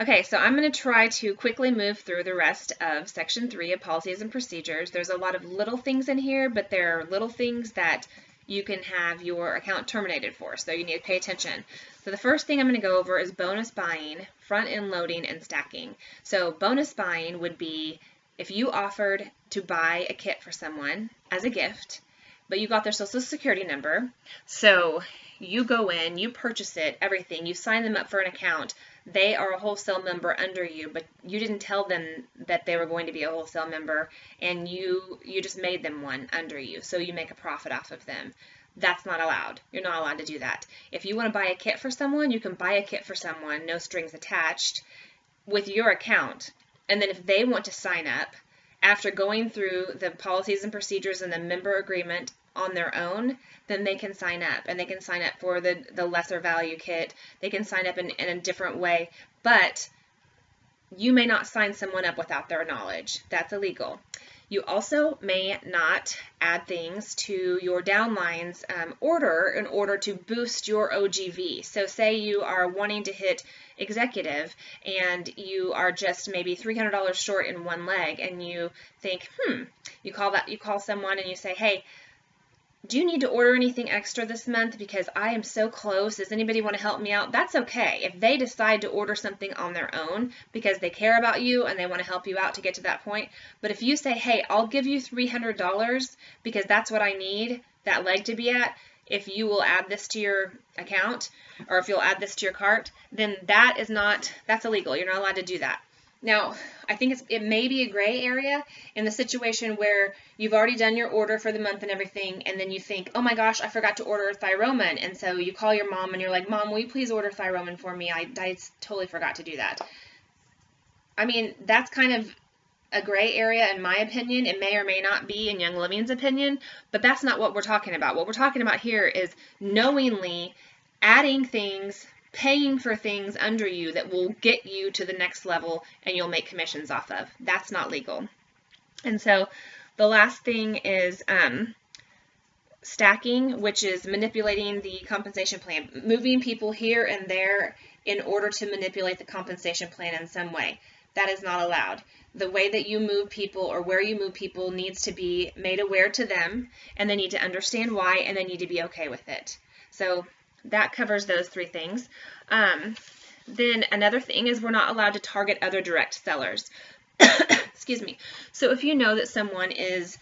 Okay, so I'm going to try to quickly move through the rest of Section 3 of Policies and Procedures. There's a lot of little things in here, but there are little things that you can have your account terminated for, so you need to pay attention. So the first thing I'm going to go over is bonus buying, front-end loading, and stacking. So bonus buying would be if you offered to buy a kit for someone as a gift, but you got their social security number, so you go in, you purchase it, everything, you sign them up for an account. They are a wholesale member under you, but you didn't tell them that they were going to be a wholesale member, and you just made them one under you, so you make a profit off of them. That's not allowed. You're not allowed to do that. If you want to buy a kit for someone, you can buy a kit for someone, no strings attached, with your account. And then if they want to sign up, after going through the policies and procedures and the member agreement on their own, then they can sign up, and they can sign up for the lesser value kit. They can sign up in a different way, but you may not sign someone up without their knowledge. That's illegal. You also may not add things to your downline's order in order to boost your OGV. So say you are wanting to hit executive and you are just maybe $300 short in one leg, and you think, you call someone and you say, hey, do you need to order anything extra this month because I am so close? Does anybody want to help me out? That's okay. If they decide to order something on their own because they care about you and they want to help you out to get to that point. But if you say, hey, I'll give you $300 because that's what I need that leg to be at, if you will add this to your account, or if you'll add this to your cart, then that's illegal. You're not allowed to do that. Now, I think it may be a gray area in the situation where you've already done your order for the month and everything, and then you think, oh my gosh, I forgot to order Thyromin, and so you call your mom and you're like, Mom, will you please order Thyromin for me? I totally forgot to do that. I mean, that's kind of a gray area in my opinion. It may or may not be in Young Living's opinion, but that's not what we're talking about. What we're talking about here is knowingly adding things, paying for things under you that will get you to the next level and you'll make commissions off of. That's not legal. And so the last thing is stacking, which is manipulating the compensation plan, moving people here and there in order to manipulate the compensation plan in some way. That is not allowed. The way that you move people or where you move people needs to be made aware to them, and they need to understand why, and they need to be okay with it. So that covers those three things. Then another thing is we're not allowed to target other direct sellers. Excuse me. So if you know that someone is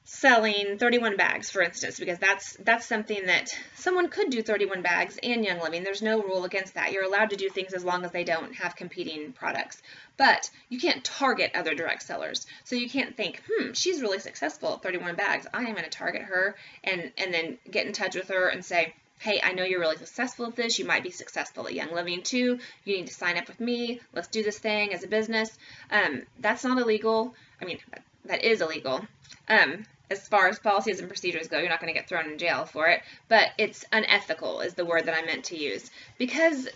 selling 31 bags, for instance, because that's something that someone could do 31 bags in Young Living. There's no rule against that. You're allowed to do things as long as they don't have competing products. But you can't target other direct sellers. So you can't think, she's really successful at 31 bags. I am going to target her and then get in touch with her and say, hey, I know you're really successful at this. You might be successful at Young Living too. You need to sign up with me. Let's do this thing as a business. That's not illegal. I mean, that is illegal. As far as policies and procedures go, you're not going to get thrown in jail for it, but it's unethical is the word that I meant to use, because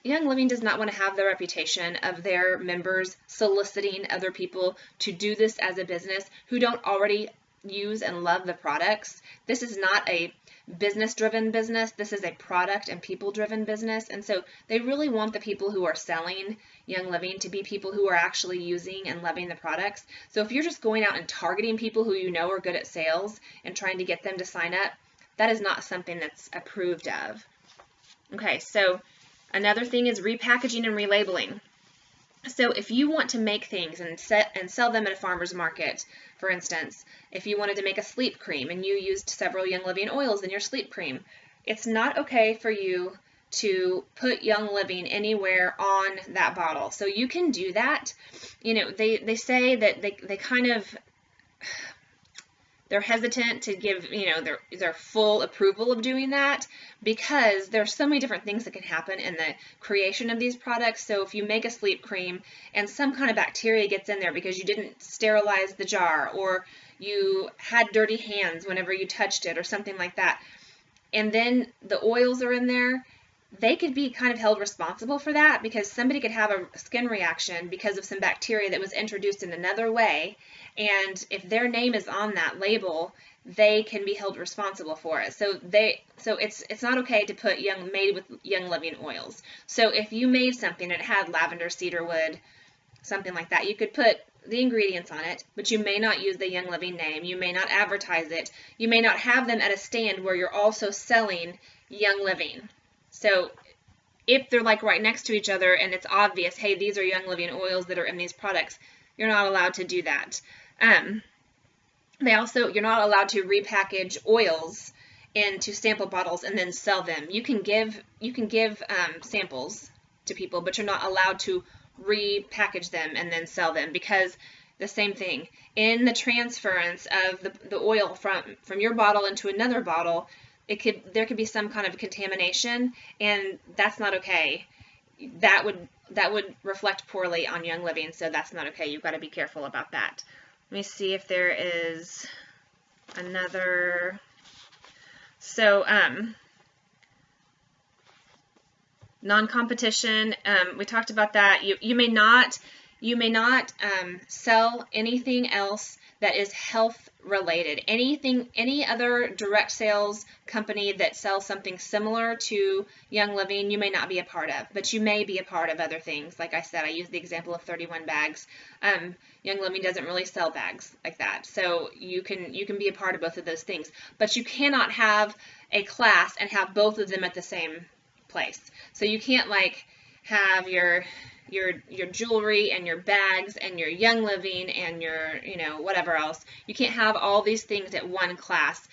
Young Living does not want to have the reputation of their members soliciting other people to do this as a business who don't already use and love the products. This is not a business-driven business. This is a product and people-driven business, and so they really want the people who are selling Young Living to be people who are actually using and loving the products. So if you're just going out and targeting people who you know are good at sales and trying to get them to sign up, that is not something that's approved of. Okay, so another thing is repackaging and relabeling. So if you want to make things and sell them at a farmer's market, for instance, if you wanted to make a sleep cream and you used several Young Living oils in your sleep cream, it's not okay for you to put Young Living anywhere on that bottle. So you can do that. You know, they say that they kind of, they're hesitant to give, you know, their full approval of doing that because there's so many different things that can happen in the creation of these products. So if you make a sleep cream and some kind of bacteria gets in there because you didn't sterilize the jar, or you had dirty hands whenever you touched it or something like that, and then the oils are in there, they could be kind of held responsible for that because somebody could have a skin reaction because of some bacteria that was introduced in another way. And if their name is on that label, they can be held responsible for it. So it's not okay to put made with young living oils. So if you made something that had lavender, cedarwood, something like that, you could put the ingredients on it, but you may not use the Young Living name. You may not advertise it. You may not have them at a stand where you're also selling Young Living. So if they're like right next to each other and it's obvious, hey, these are Young Living oils that are in these products, you're not allowed to do that. You're not allowed to repackage oils into sample bottles and then sell them. You can give samples to people, but you're not allowed to repackage them and then sell them, because the same thing in the transference of the oil from your bottle into another bottle, there could be some kind of contamination, and that's not okay. That would reflect poorly on Young Living, so that's not okay. You've got to be careful about that. Let me see if there is another. So non-competition, we talked about that. You may not sell anything else that is health related. Any other direct sales company that sells something similar to Young Living, you may not be a part of, but you may be a part of other things. Like I said, I used the example of 31 bags. Young Living doesn't really sell bags like that, so you can be a part of both of those things. But you cannot have a class and have both of them at the same place. So you can't like have your jewelry and your bags and your Young Living and your whatever else. You can't have all these things at one class.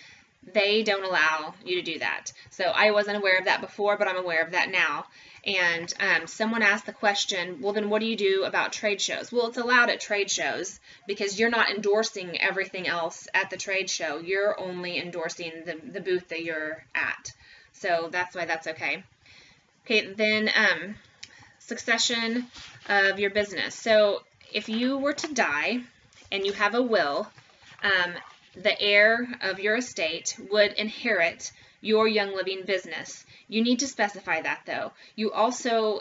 They don't allow you to do that. So I wasn't aware of that before, but I'm aware of that now. And someone asked the question, well, then what do you do about trade shows? Well, it's allowed at trade shows because you're not endorsing everything else at the trade show. You're only endorsing the booth that you're at. So that's why that's okay. Okay, then succession of your business. So if you were to die and you have a will, the heir of your estate would inherit your Young Living business. You need to specify that, though. You also,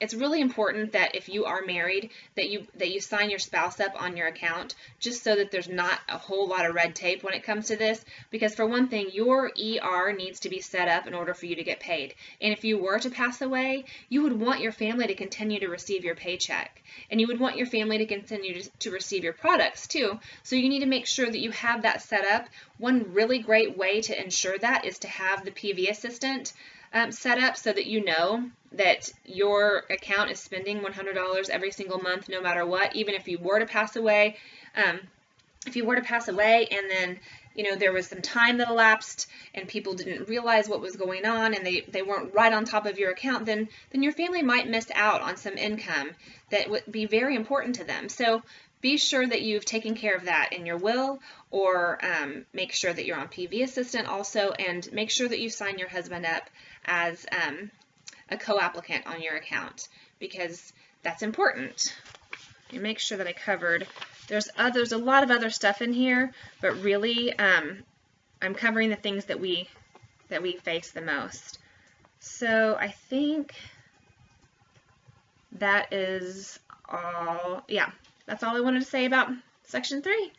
it's really important that if you are married, that you sign your spouse up on your account, just so that there's not a whole lot of red tape when it comes to this. Because for one thing, your ER needs to be set up in order for you to get paid. And if you were to pass away, you would want your family to continue to receive your paycheck. And you would want your family to continue to receive your products too. So you need to make sure that you have that set up. One really great way to ensure that is to have the PV assistant set up so that you know that your account is spending $100 every single month, no matter what. Even if you were to pass away, and then there was some time that elapsed and people didn't realize what was going on and they weren't right on top of your account, then your family might miss out on some income that would be very important to them. So be sure that you've taken care of that in your will, or make sure that you're on PV assistant also, and make sure that you sign your husband up as a co-applicant on your account, because that's important. And make sure that I covered. There's a lot of other stuff in here, but really I'm covering the things that we face the most. So I think that is all. Yeah, that's all I wanted to say about Section 3.